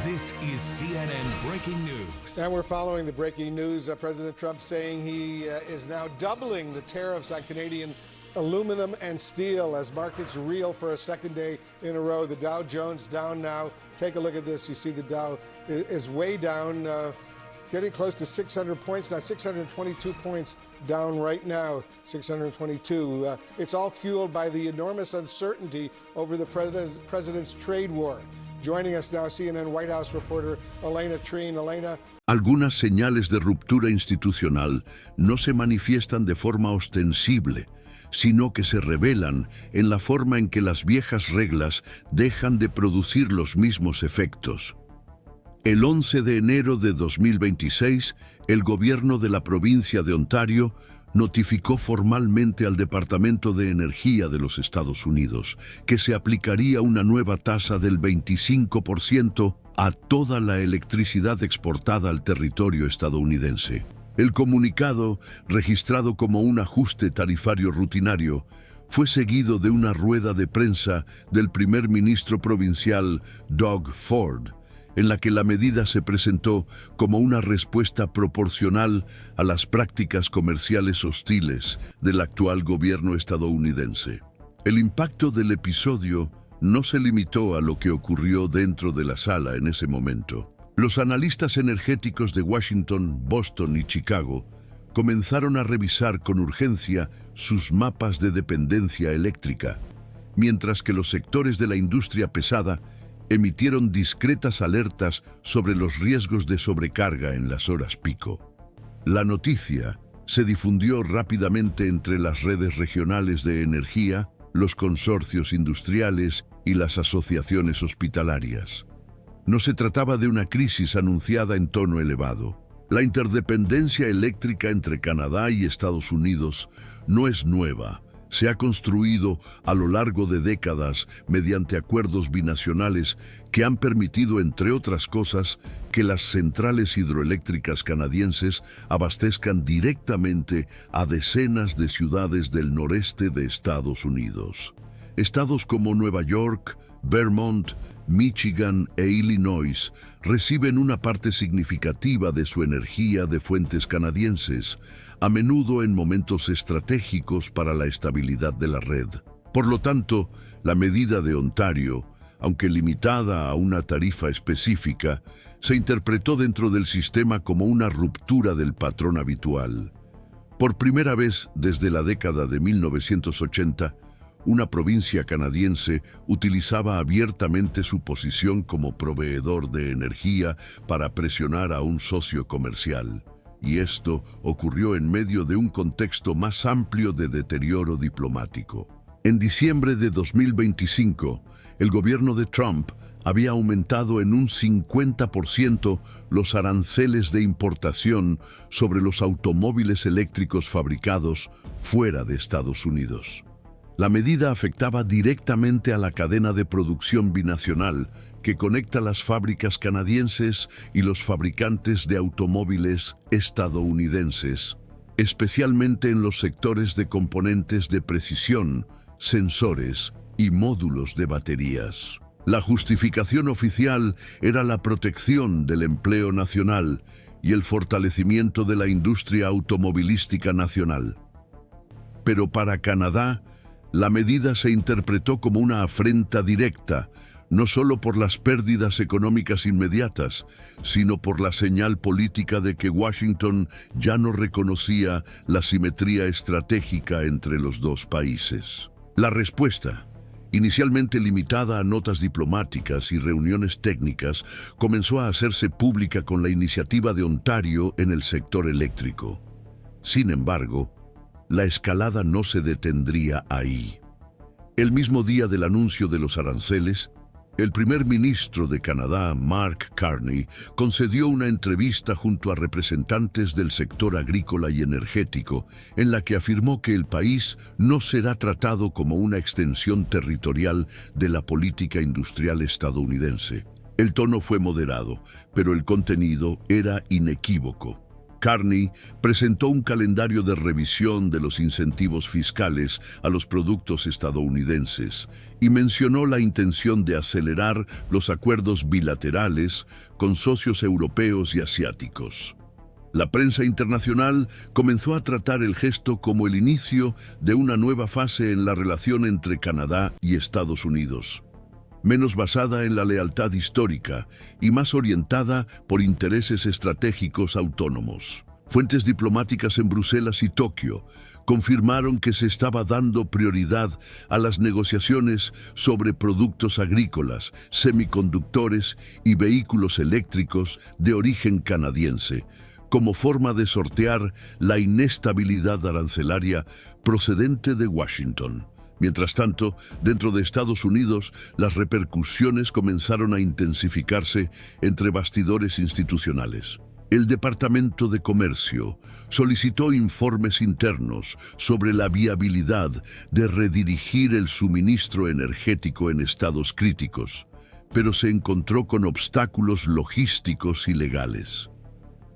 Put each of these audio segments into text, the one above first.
This is CNN Breaking News. And we're following the breaking news. President Trump saying he is now doubling the tariffs on Canadian aluminum and steel as markets reel for a second day in a row. The Dow Jones down now. Take a look at this. You see the Dow is way down, getting close to 600 points now, 622 points down right now, 622. It's all fueled by the enormous uncertainty over the president's trade war. Joining us now, CNN White House reporter Elena Treen. Elena. Algunas señales de ruptura institucional no se manifiestan de forma ostensible, sino que se revelan en la forma en que las viejas reglas dejan de producir los mismos efectos. El 11 de enero de 2026, el gobierno de la provincia de Ontario notificó formalmente al Departamento de Energía de los Estados Unidos que se aplicaría una nueva tasa del 25% a toda la electricidad exportada al territorio estadounidense. El comunicado, registrado como un ajuste tarifario rutinario, fue seguido de una rueda de prensa del primer ministro provincial Doug Ford, en la que la medida se presentó como una respuesta proporcional a las prácticas comerciales hostiles del actual gobierno estadounidense. El impacto del episodio no se limitó a lo que ocurrió dentro de la sala en ese momento. Los analistas energéticos de Washington, Boston y Chicago comenzaron a revisar con urgencia sus mapas de dependencia eléctrica, mientras que los sectores de la industria pesada emitieron discretas alertas sobre los riesgos de sobrecarga en las horas pico. La noticia se difundió rápidamente entre las redes regionales de energía, los consorcios industriales y las asociaciones hospitalarias. No se trataba de una crisis anunciada en tono elevado. La interdependencia eléctrica entre Canadá y Estados Unidos no es nueva. Se ha construido a lo largo de décadas mediante acuerdos binacionales que han permitido, entre otras cosas, que las centrales hidroeléctricas canadienses abastezcan directamente a decenas de ciudades del noreste de Estados Unidos. Estados como Nueva York, Vermont, Michigan e Illinois reciben una parte significativa de su energía de fuentes canadienses, a menudo en momentos estratégicos para la estabilidad de la red. Por lo tanto, la medida de Ontario, aunque limitada a una tarifa específica, se interpretó dentro del sistema como una ruptura del patrón habitual. Por primera vez desde la década de 1980, una provincia canadiense utilizaba abiertamente su posición como proveedor de energía para presionar a un socio comercial. Y esto ocurrió en medio de un contexto más amplio de deterioro diplomático. En diciembre de 2025, el gobierno de Trump había aumentado en un 50% los aranceles de importación sobre los automóviles eléctricos fabricados fuera de Estados Unidos. La medida afectaba directamente a la cadena de producción binacional que conecta las fábricas canadienses y los fabricantes de automóviles estadounidenses, especialmente en los sectores de componentes de precisión, sensores y módulos de baterías. La justificación oficial era la protección del empleo nacional y el fortalecimiento de la industria automovilística nacional. Pero para Canadá, la medida se interpretó como una afrenta directa, no solo por las pérdidas económicas inmediatas, sino por la señal política de que Washington ya no reconocía la simetría estratégica entre los dos países. La respuesta, inicialmente limitada a notas diplomáticas y reuniones técnicas, comenzó a hacerse pública con la iniciativa de Ontario en el sector eléctrico. Sin embargo, la escalada no se detendría ahí. El mismo día del anuncio de los aranceles, el primer ministro de Canadá, Mark Carney, concedió una entrevista junto a representantes del sector agrícola y energético, en la que afirmó que el país no será tratado como una extensión territorial de la política industrial estadounidense. El tono fue moderado, pero el contenido era inequívoco. Carney presentó un calendario de revisión de los incentivos fiscales a los productos estadounidenses y mencionó la intención de acelerar los acuerdos bilaterales con socios europeos y asiáticos. La prensa internacional comenzó a tratar el gesto como el inicio de una nueva fase en la relación entre Canadá y Estados Unidos, menos basada en la lealtad histórica y más orientada por intereses estratégicos autónomos. Fuentes diplomáticas en Bruselas y Tokio confirmaron que se estaba dando prioridad a las negociaciones sobre productos agrícolas, semiconductores y vehículos eléctricos de origen canadiense, como forma de sortear la inestabilidad arancelaria procedente de Washington. Mientras tanto, dentro de Estados Unidos, las repercusiones comenzaron a intensificarse entre bastidores institucionales. El Departamento de Comercio solicitó informes internos sobre la viabilidad de redirigir el suministro energético en estados críticos, pero se encontró con obstáculos logísticos y legales.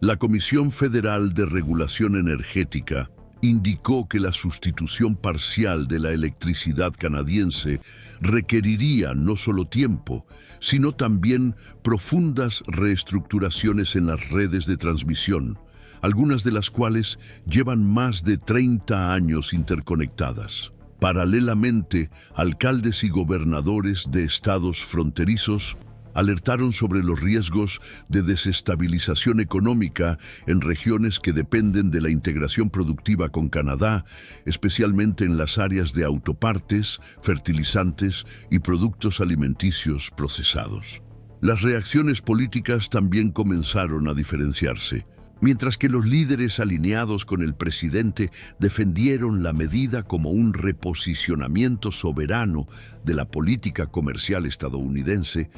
La Comisión Federal de Regulación Energética indicó que la sustitución parcial de la electricidad canadiense requeriría no solo tiempo, sino también profundas reestructuraciones en las redes de transmisión, algunas de las cuales llevan más de 30 años interconectadas. Paralelamente, alcaldes y gobernadores de estados fronterizos alertaron sobre los riesgos de desestabilización económica en regiones que dependen de la integración productiva con Canadá, especialmente en las áreas de autopartes, fertilizantes y productos alimenticios procesados. Las reacciones políticas también comenzaron a diferenciarse. Mientras que los líderes alineados con el presidente defendieron la medida como un reposicionamiento soberano de la política comercial estadounidense,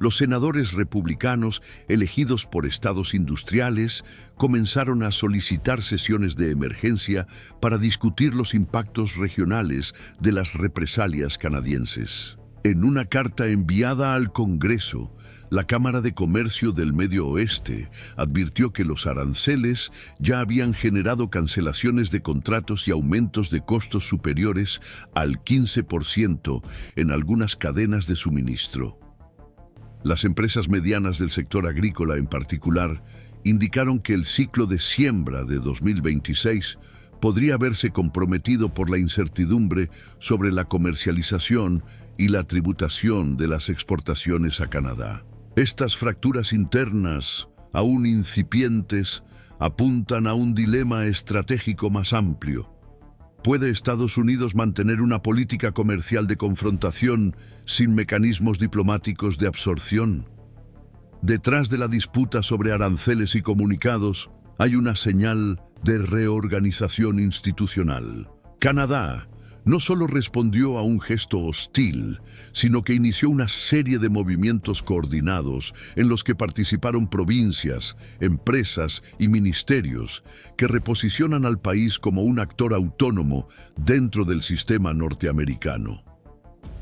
los senadores republicanos elegidos por estados industriales comenzaron a solicitar sesiones de emergencia para discutir los impactos regionales de las represalias canadienses. En una carta enviada al Congreso, la Cámara de Comercio del Medio Oeste advirtió que los aranceles ya habían generado cancelaciones de contratos y aumentos de costos superiores al 15% en algunas cadenas de suministro. Las empresas medianas del sector agrícola en particular indicaron que el ciclo de siembra de 2026 podría verse comprometido por la incertidumbre sobre la comercialización y la tributación de las exportaciones a Canadá. Estas fracturas internas, aún incipientes, apuntan a un dilema estratégico más amplio. ¿Puede Estados Unidos mantener una política comercial de confrontación sin mecanismos diplomáticos de absorción? Detrás de la disputa sobre aranceles y comunicados hay una señal de reorganización institucional. Canadá no solo respondió a un gesto hostil, sino que inició una serie de movimientos coordinados en los que participaron provincias, empresas y ministerios que reposicionan al país como un actor autónomo dentro del sistema norteamericano.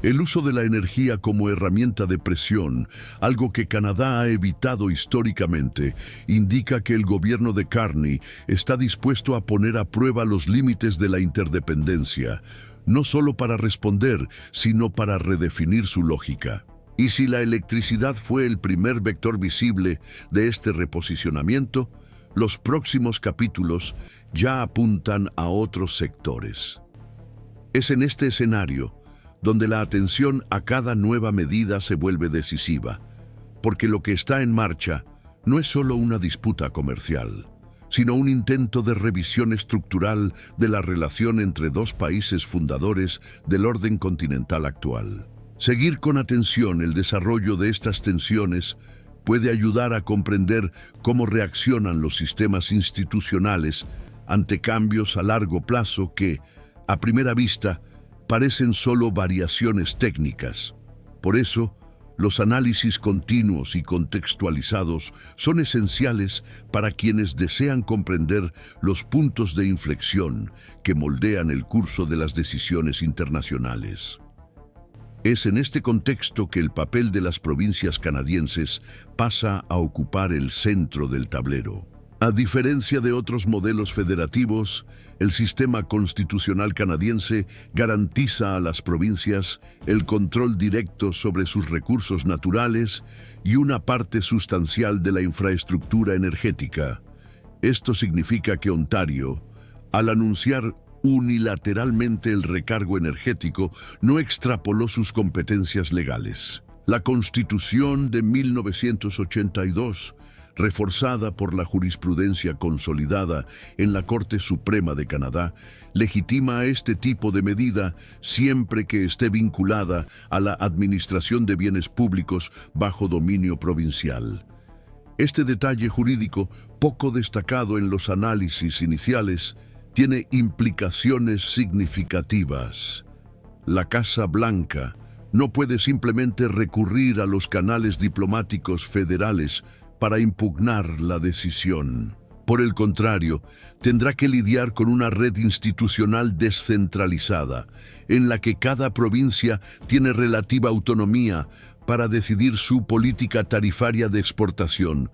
El uso de la energía como herramienta de presión, algo que Canadá ha evitado históricamente, indica que el gobierno de Carney está dispuesto a poner a prueba los límites de la interdependencia, no solo para responder, sino para redefinir su lógica. Y si la electricidad fue el primer vector visible de este reposicionamiento, los próximos capítulos ya apuntan a otros sectores. Es en este escenario donde la atención a cada nueva medida se vuelve decisiva, porque lo que está en marcha no es solo una disputa comercial, sino un intento de revisión estructural de la relación entre dos países fundadores del orden continental actual. Seguir con atención el desarrollo de estas tensiones puede ayudar a comprender cómo reaccionan los sistemas institucionales ante cambios a largo plazo que, a primera vista, parecen solo variaciones técnicas. Por eso, los análisis continuos y contextualizados son esenciales para quienes desean comprender los puntos de inflexión que moldean el curso de las decisiones internacionales. Es en este contexto que el papel de las provincias canadienses pasa a ocupar el centro del tablero. A diferencia de otros modelos federativos, el sistema constitucional canadiense garantiza a las provincias el control directo sobre sus recursos naturales y una parte sustancial de la infraestructura energética. Esto significa que Ontario, al anunciar unilateralmente el recargo energético, no extrapoló sus competencias legales. La Constitución de 1982, reforzada por la jurisprudencia consolidada en la Corte Suprema de Canadá, legitima este tipo de medida siempre que esté vinculada a la administración de bienes públicos bajo dominio provincial. Este detalle jurídico, poco destacado en los análisis iniciales, tiene implicaciones significativas. La Casa Blanca no puede simplemente recurrir a los canales diplomáticos federales para impugnar la decisión. Por el contrario, tendrá que lidiar con una red institucional descentralizada, en la que cada provincia tiene relativa autonomía para decidir su política tarifaria de exportación,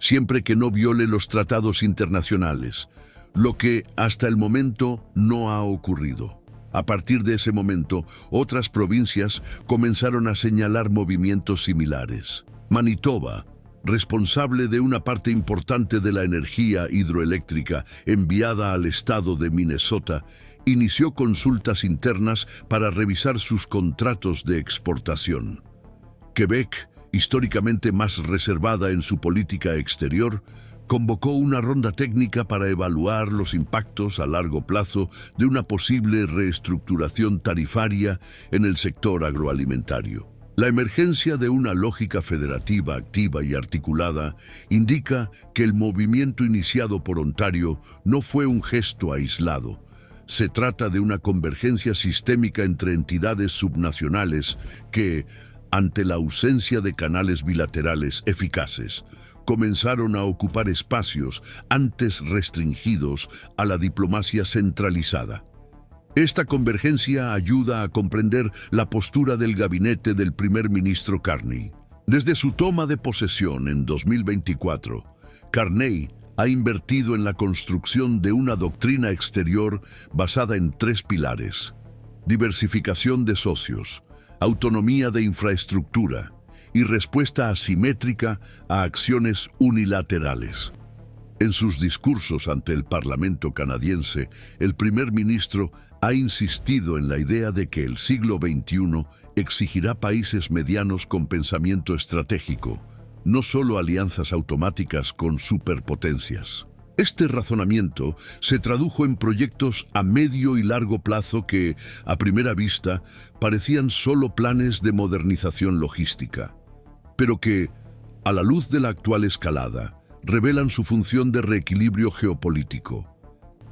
siempre que no viole los tratados internacionales, lo que hasta el momento no ha ocurrido. A partir de ese momento, otras provincias comenzaron a señalar movimientos similares. Manitoba, responsable de una parte importante de la energía hidroeléctrica enviada al estado de Minnesota, inició consultas internas para revisar sus contratos de exportación. Quebec, históricamente más reservada en su política exterior, convocó una ronda técnica para evaluar los impactos a largo plazo de una posible reestructuración tarifaria en el sector agroalimentario. La emergencia de una lógica federativa activa y articulada indica que el movimiento iniciado por Ontario no fue un gesto aislado. Se trata de una convergencia sistémica entre entidades subnacionales que, ante la ausencia de canales bilaterales eficaces, comenzaron a ocupar espacios antes restringidos a la diplomacia centralizada. Esta convergencia ayuda a comprender la postura del gabinete del primer ministro Carney. Desde su toma de posesión en 2024, Carney ha invertido en la construcción de una doctrina exterior basada en 3 pilares: diversificación de socios, autonomía de infraestructura y respuesta asimétrica a acciones unilaterales. En sus discursos ante el Parlamento canadiense, el primer ministro ha insistido en la idea de que el siglo XXI exigirá países medianos con pensamiento estratégico, no solo alianzas automáticas con superpotencias. Este razonamiento se tradujo en proyectos a medio y largo plazo que, a primera vista, parecían solo planes de modernización logística, pero que, a la luz de la actual escalada, revelan su función de reequilibrio geopolítico.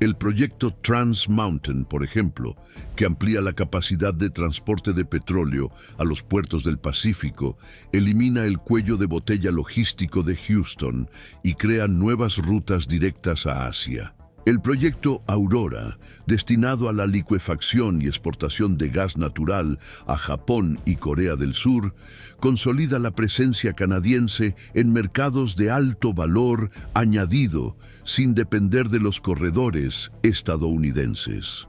El proyecto Trans Mountain, por ejemplo, que amplía la capacidad de transporte de petróleo a los puertos del Pacífico, elimina el cuello de botella logístico de Houston y crea nuevas rutas directas a Asia. El proyecto Aurora, destinado a la licuefacción y exportación de gas natural a Japón y Corea del Sur, consolida la presencia canadiense en mercados de alto valor añadido, sin depender de los corredores estadounidenses.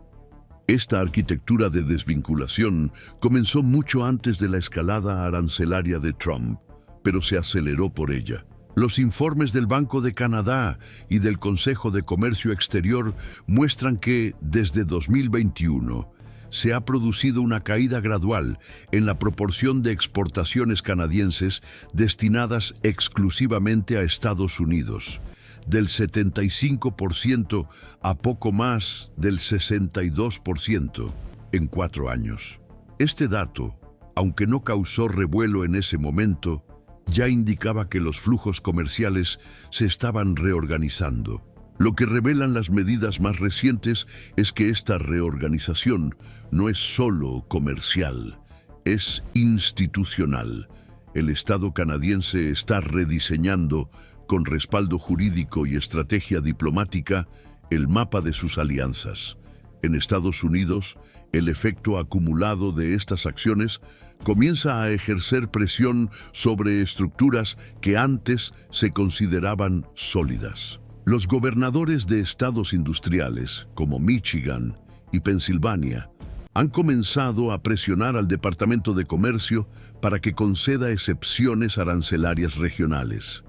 Esta arquitectura de desvinculación comenzó mucho antes de la escalada arancelaria de Trump, pero se aceleró por ella. Los informes del Banco de Canadá y del Consejo de Comercio Exterior muestran que, desde 2021, se ha producido una caída gradual en la proporción de exportaciones canadienses destinadas exclusivamente a Estados Unidos, del 75% a poco más del 62% en 4 años. Este dato, aunque no causó revuelo en ese momento, ya indicaba que los flujos comerciales se estaban reorganizando. Lo que revelan las medidas más recientes es que esta reorganización no es solo comercial, es institucional. El Estado canadiense está rediseñando, con respaldo jurídico y estrategia diplomática, el mapa de sus alianzas. En Estados Unidos, el efecto acumulado de estas acciones comienza a ejercer presión sobre estructuras que antes se consideraban sólidas. Los gobernadores de estados industriales, como Michigan y Pensilvania, han comenzado a presionar al Departamento de Comercio para que conceda excepciones arancelarias regionales.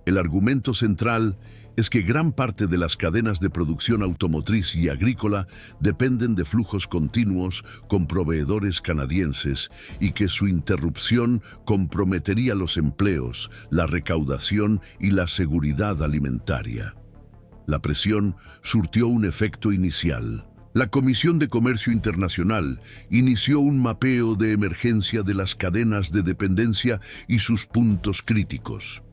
El argumento central es que gran parte de las cadenas de producción automotriz y agrícola dependen de flujos continuos con proveedores canadienses y que su interrupción comprometería los empleos, la recaudación y la seguridad alimentaria. La presión surtió un efecto inicial. La Comisión de Comercio Internacional inició un mapeo de emergencia de las cadenas de dependencia y sus puntos críticos.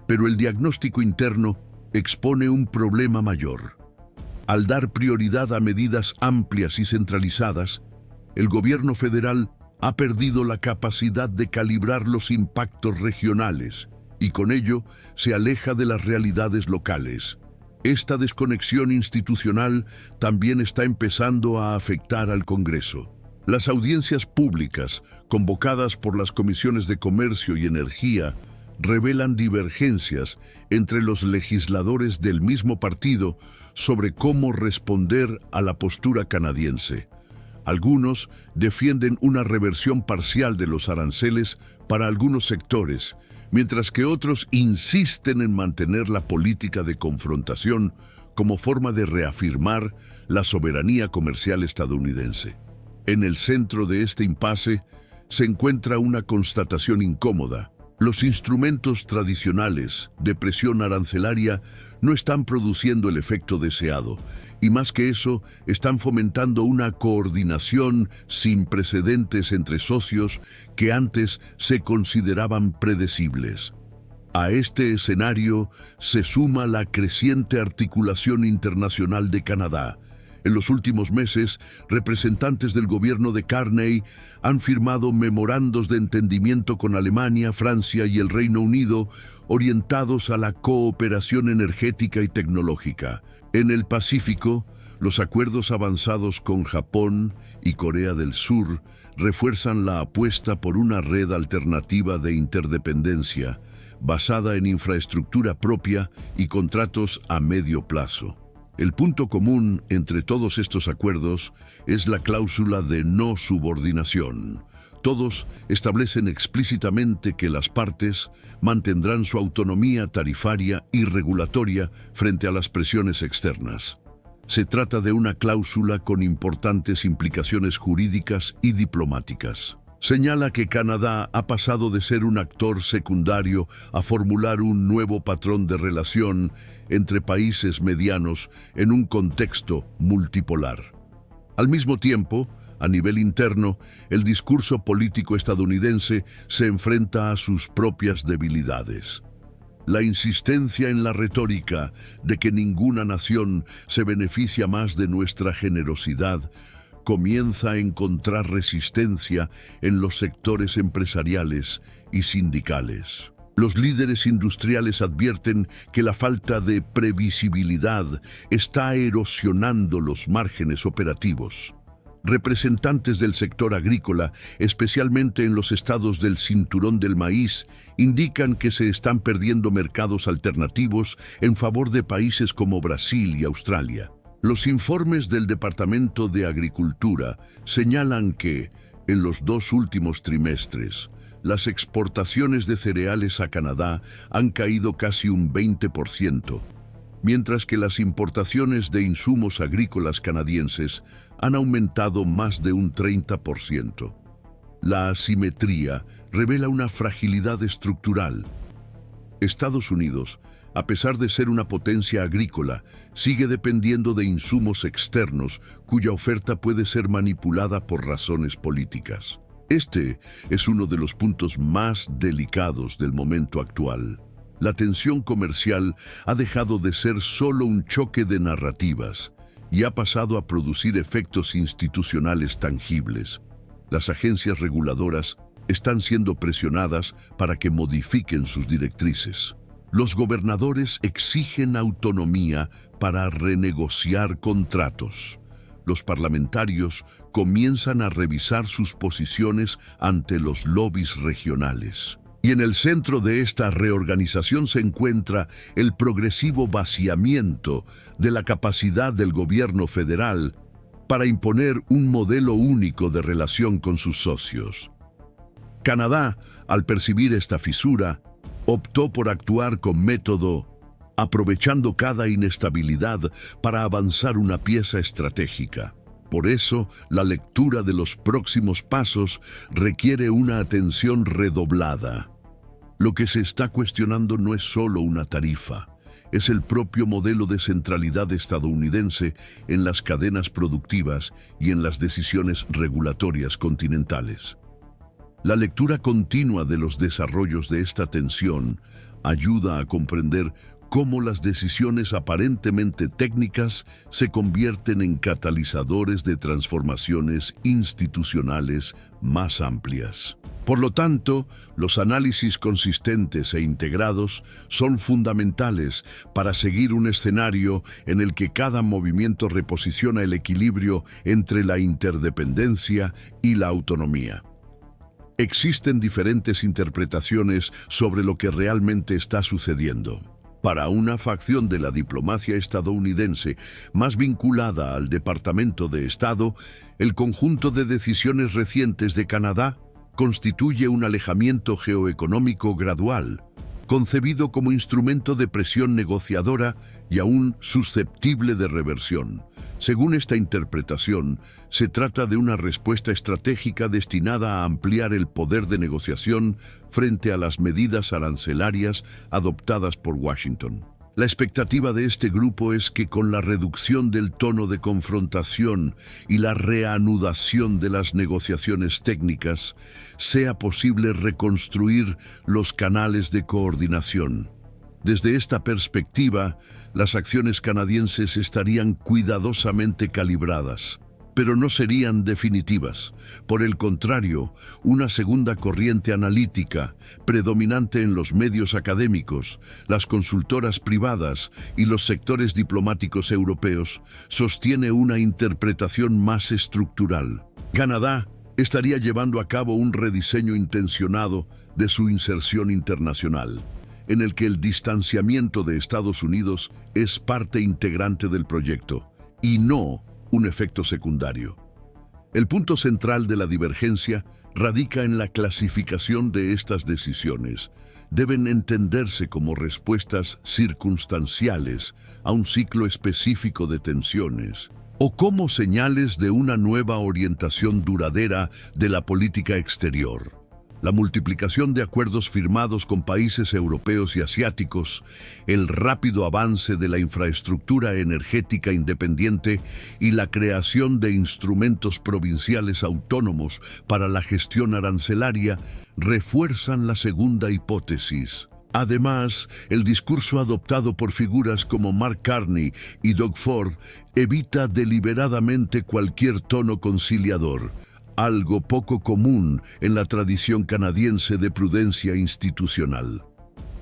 Pero el diagnóstico interno expone un problema mayor. Al dar prioridad a medidas amplias y centralizadas, el gobierno federal ha perdido la capacidad de calibrar los impactos regionales y con ello se aleja de las realidades locales. Esta desconexión institucional también está empezando a afectar al Congreso. Las audiencias públicas, convocadas por las comisiones de Comercio y Energía, revelan divergencias entre los legisladores del mismo partido sobre cómo responder a la postura canadiense. Algunos defienden una reversión parcial de los aranceles para algunos sectores, mientras que otros insisten en mantener la política de confrontación como forma de reafirmar la soberanía comercial estadounidense. En el centro de este impasse se encuentra una constatación incómoda. Los instrumentos tradicionales de presión arancelaria no están produciendo el efecto deseado, y más que eso, están fomentando una coordinación sin precedentes entre socios que antes se consideraban predecibles. A este escenario se suma la creciente articulación internacional de Canadá. En los últimos meses, representantes del gobierno de Carney han firmado memorandos de entendimiento con Alemania, Francia y el Reino Unido orientados a la cooperación energética y tecnológica. En el Pacífico, los acuerdos avanzados con Japón y Corea del Sur refuerzan la apuesta por una red alternativa de interdependencia basada en infraestructura propia y contratos a medio plazo. El punto común entre todos estos acuerdos es la cláusula de no subordinación. Todos establecen explícitamente que las partes mantendrán su autonomía tarifaria y regulatoria frente a las presiones externas. Se trata de una cláusula con importantes implicaciones jurídicas y diplomáticas. Señala que Canadá ha pasado de ser un actor secundario a formular un nuevo patrón de relación entre países medianos en un contexto multipolar. Al mismo tiempo, a nivel interno, el discurso político estadounidense se enfrenta a sus propias debilidades. La insistencia en la retórica de que ninguna nación se beneficia más de nuestra generosidad comienza a encontrar resistencia en los sectores empresariales y sindicales. Los líderes industriales advierten que la falta de previsibilidad está erosionando los márgenes operativos. Representantes del sector agrícola, especialmente en los estados del cinturón del maíz, indican que se están perdiendo mercados alternativos en favor de países como Brasil y Australia. Los informes del Departamento de Agricultura señalan que, en los 2 últimos trimestres, las exportaciones de cereales a Canadá han caído casi un 20%, mientras que las importaciones de insumos agrícolas canadienses han aumentado más de un 30%. La asimetría revela una fragilidad estructural. Estados Unidos, a pesar de ser una potencia agrícola, sigue dependiendo de insumos externos cuya oferta puede ser manipulada por razones políticas. Este es uno de los puntos más delicados del momento actual. La tensión comercial ha dejado de ser solo un choque de narrativas y ha pasado a producir efectos institucionales tangibles. Las agencias reguladoras están siendo presionadas para que modifiquen sus directrices. Los gobernadores exigen autonomía para renegociar contratos. Los parlamentarios comienzan a revisar sus posiciones ante los lobbies regionales. Y en el centro de esta reorganización se encuentra el progresivo vaciamiento de la capacidad del gobierno federal para imponer un modelo único de relación con sus socios. Canadá, al percibir esta fisura, optó por actuar con método, aprovechando cada inestabilidad para avanzar una pieza estratégica. Por eso, la lectura de los próximos pasos requiere una atención redoblada. Lo que se está cuestionando no es solo una tarifa, es el propio modelo de centralidad estadounidense en las cadenas productivas y en las decisiones regulatorias continentales. La lectura continua de los desarrollos de esta tensión ayuda a comprender cómo las decisiones aparentemente técnicas se convierten en catalizadores de transformaciones institucionales más amplias. Por lo tanto, los análisis consistentes e integrados son fundamentales para seguir un escenario en el que cada movimiento reposiciona el equilibrio entre la interdependencia y la autonomía. Existen diferentes interpretaciones sobre lo que realmente está sucediendo. Para una facción de la diplomacia estadounidense más vinculada al Departamento de Estado, el conjunto de decisiones recientes de Canadá constituye un alejamiento geoeconómico gradual, concebido como instrumento de presión negociadora y aún susceptible de reversión. Según esta interpretación, se trata de una respuesta estratégica destinada a ampliar el poder de negociación frente a las medidas arancelarias adoptadas por Washington. La expectativa de este grupo es que con la reducción del tono de confrontación y la reanudación de las negociaciones técnicas, sea posible reconstruir los canales de coordinación. Desde esta perspectiva, las acciones canadienses estarían cuidadosamente calibradas, pero no serían definitivas. Por el contrario, una segunda corriente analítica, predominante en los medios académicos, las consultoras privadas y los sectores diplomáticos europeos, sostiene una interpretación más estructural. Canadá estaría llevando a cabo un rediseño intencionado de su inserción internacional, en el que el distanciamiento de Estados Unidos es parte integrante del proyecto, y no un efecto secundario. El punto central de la divergencia radica en la clasificación de estas decisiones. Deben entenderse como respuestas circunstanciales a un ciclo específico de tensiones, o como señales de una nueva orientación duradera de la política exterior. La multiplicación de acuerdos firmados con países europeos y asiáticos, el rápido avance de la infraestructura energética independiente y la creación de instrumentos provinciales autónomos para la gestión arancelaria refuerzan la segunda hipótesis. Además, el discurso adoptado por figuras como Mark Carney y Doug Ford evita deliberadamente cualquier tono conciliador, algo poco común en la tradición canadiense de prudencia institucional.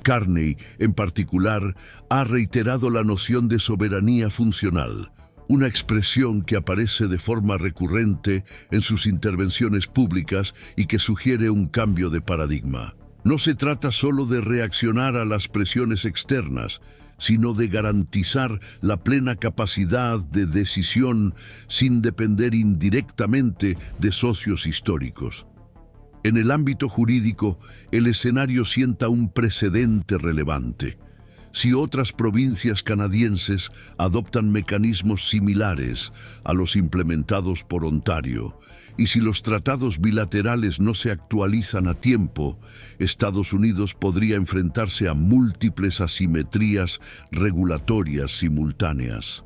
Carney, en particular, ha reiterado la noción de soberanía funcional, una expresión que aparece de forma recurrente en sus intervenciones públicas y que sugiere un cambio de paradigma. No se trata solo de reaccionar a las presiones externas, sino de garantizar la plena capacidad de decisión sin depender indirectamente de socios históricos. En el ámbito jurídico, el escenario sienta un precedente relevante. Si otras provincias canadienses adoptan mecanismos similares a los implementados por Ontario, y si los tratados bilaterales no se actualizan a tiempo, Estados Unidos podría enfrentarse a múltiples asimetrías regulatorias simultáneas.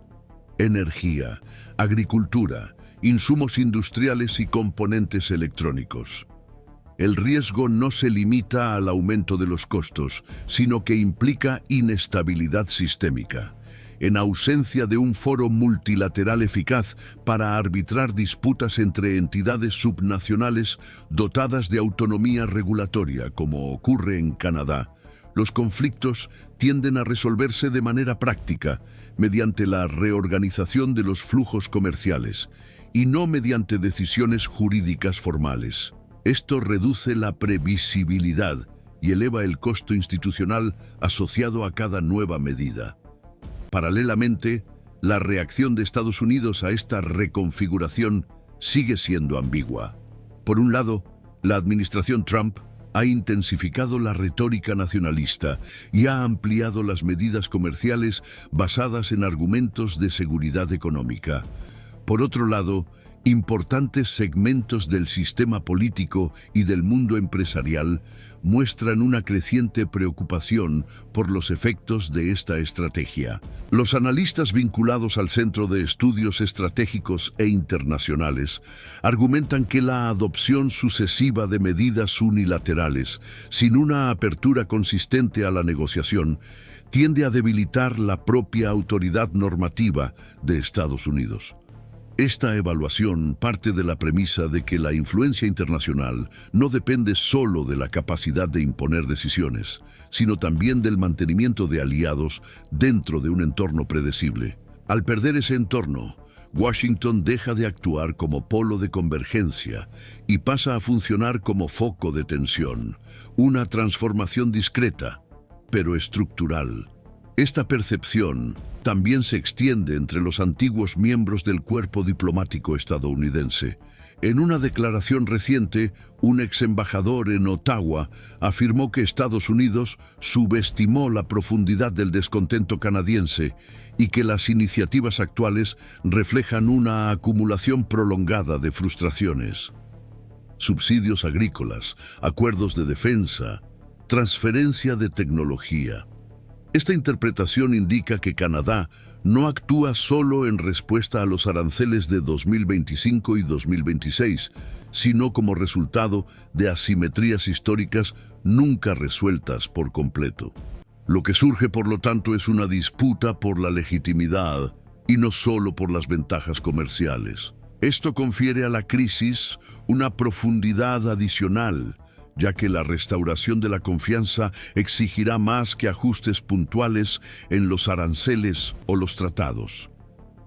Energía, agricultura, insumos industriales y componentes electrónicos. El riesgo no se limita al aumento de los costos, sino que implica inestabilidad sistémica. En ausencia de un foro multilateral eficaz para arbitrar disputas entre entidades subnacionales dotadas de autonomía regulatoria, como ocurre en Canadá, los conflictos tienden a resolverse de manera práctica, mediante la reorganización de los flujos comerciales, y no mediante decisiones jurídicas formales. Esto reduce la previsibilidad y eleva el costo institucional asociado a cada nueva medida. Paralelamente, la reacción de Estados Unidos a esta reconfiguración sigue siendo ambigua. Por un lado, la administración Trump ha intensificado la retórica nacionalista y ha ampliado las medidas comerciales basadas en argumentos de seguridad económica. Por otro lado, importantes segmentos del sistema político y del mundo empresarial muestran una creciente preocupación por los efectos de esta estrategia. Los analistas vinculados al Centro de Estudios Estratégicos e Internacionales argumentan que la adopción sucesiva de medidas unilaterales, sin una apertura consistente a la negociación, tiende a debilitar la propia autoridad normativa de Estados Unidos. Esta evaluación parte de la premisa de que la influencia internacional no depende solo de la capacidad de imponer decisiones, sino también del mantenimiento de aliados dentro de un entorno predecible. Al perder ese entorno, Washington deja de actuar como polo de convergencia y pasa a funcionar como foco de tensión, una transformación discreta, pero estructural. Esta percepción también se extiende entre los antiguos miembros del cuerpo diplomático estadounidense. En una declaración reciente, un ex embajador en Ottawa afirmó que Estados Unidos subestimó la profundidad del descontento canadiense y que las iniciativas actuales reflejan una acumulación prolongada de frustraciones. Subsidios agrícolas, acuerdos de defensa, transferencia de tecnología. Esta interpretación indica que Canadá no actúa solo en respuesta a los aranceles de 2025 y 2026, sino como resultado de asimetrías históricas nunca resueltas por completo. Lo que surge, por lo tanto, es una disputa por la legitimidad y no solo por las ventajas comerciales. Esto confiere a la crisis una profundidad adicional, ya que la restauración de la confianza exigirá más que ajustes puntuales en los aranceles o los tratados.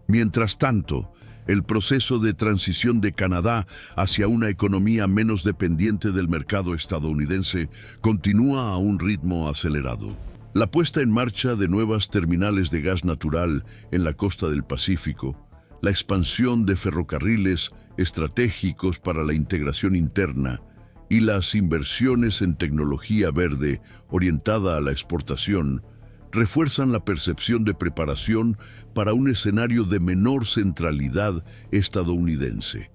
Mientras tanto, el proceso de transición de Canadá hacia una economía menos dependiente del mercado estadounidense continúa a un ritmo acelerado. La puesta en marcha de nuevas terminales de gas natural en la costa del Pacífico, la expansión de ferrocarriles estratégicos para la integración interna, y las inversiones en tecnología verde orientada a la exportación refuerzan la percepción de preparación para un escenario de menor centralidad estadounidense.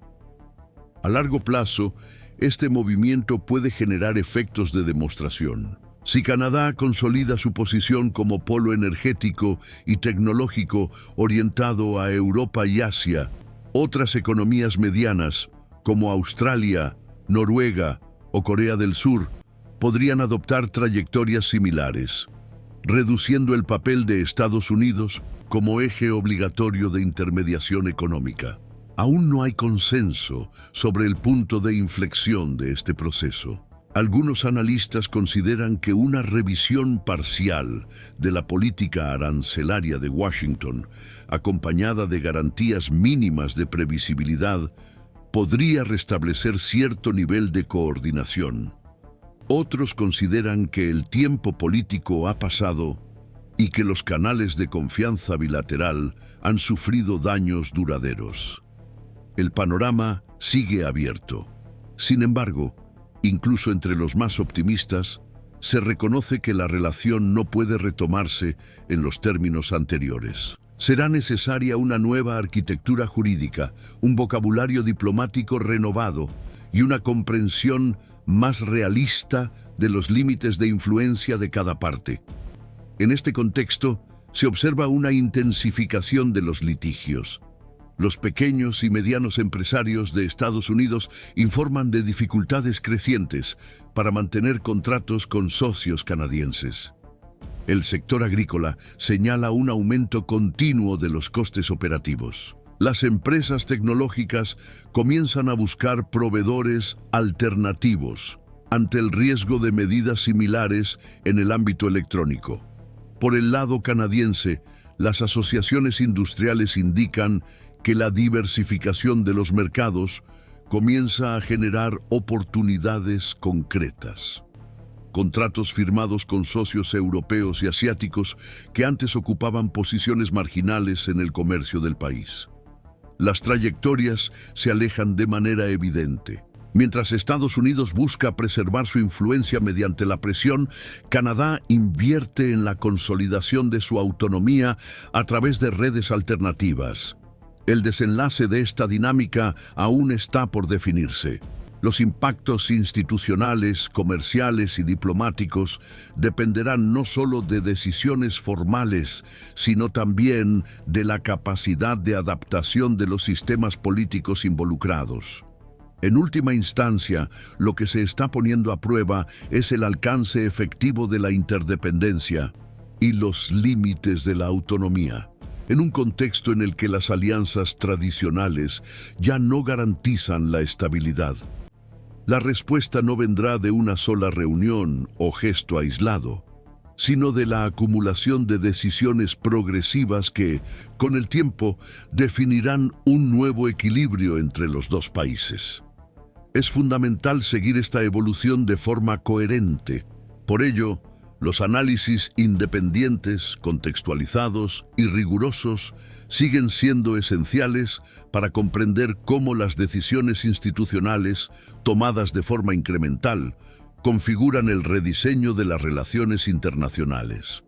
A largo plazo, este movimiento puede generar efectos de demostración. Si Canadá consolida su posición como polo energético y tecnológico orientado a Europa y Asia, otras economías medianas, como Australia, Noruega o Corea del Sur, podrían adoptar trayectorias similares, reduciendo el papel de Estados Unidos como eje obligatorio de intermediación económica. Aún no hay consenso sobre el punto de inflexión de este proceso. Algunos analistas consideran que una revisión parcial de la política arancelaria de Washington, acompañada de garantías mínimas de previsibilidad, podría restablecer cierto nivel de coordinación. Otros consideran que el tiempo político ha pasado y que los canales de confianza bilateral han sufrido daños duraderos. El panorama sigue abierto. Sin embargo, incluso entre los más optimistas, se reconoce que la relación no puede retomarse en los términos anteriores. Será necesaria una nueva arquitectura jurídica, un vocabulario diplomático renovado y una comprensión más realista de los límites de influencia de cada parte. En este contexto, se observa una intensificación de los litigios. Los pequeños y medianos empresarios de Estados Unidos informan de dificultades crecientes para mantener contratos con socios canadienses. El sector agrícola señala un aumento continuo de los costes operativos. Las empresas tecnológicas comienzan a buscar proveedores alternativos ante el riesgo de medidas similares en el ámbito electrónico. Por el lado canadiense, las asociaciones industriales indican que la diversificación de los mercados comienza a generar oportunidades concretas. contratos firmados con socios europeos y asiáticos que antes ocupaban posiciones marginales en el comercio del país. Las trayectorias se alejan de manera evidente. Mientras Estados Unidos busca preservar su influencia mediante la presión, Canadá invierte en la consolidación de su autonomía a través de redes alternativas. El desenlace de esta dinámica aún está por definirse. Los impactos institucionales, comerciales y diplomáticos dependerán no solo de decisiones formales, sino también de la capacidad de adaptación de los sistemas políticos involucrados. En última instancia, lo que se está poniendo a prueba es el alcance efectivo de la interdependencia y los límites de la autonomía, en un contexto en el que las alianzas tradicionales ya no garantizan la estabilidad. La respuesta no vendrá de una sola reunión o gesto aislado, sino de la acumulación de decisiones progresivas que, con el tiempo, definirán un nuevo equilibrio entre los dos países. Es fundamental seguir esta evolución de forma coherente. Por ello, los análisis independientes, contextualizados y rigurosos siguen siendo esenciales para comprender cómo las decisiones institucionales, tomadas de forma incremental, configuran el rediseño de las relaciones internacionales.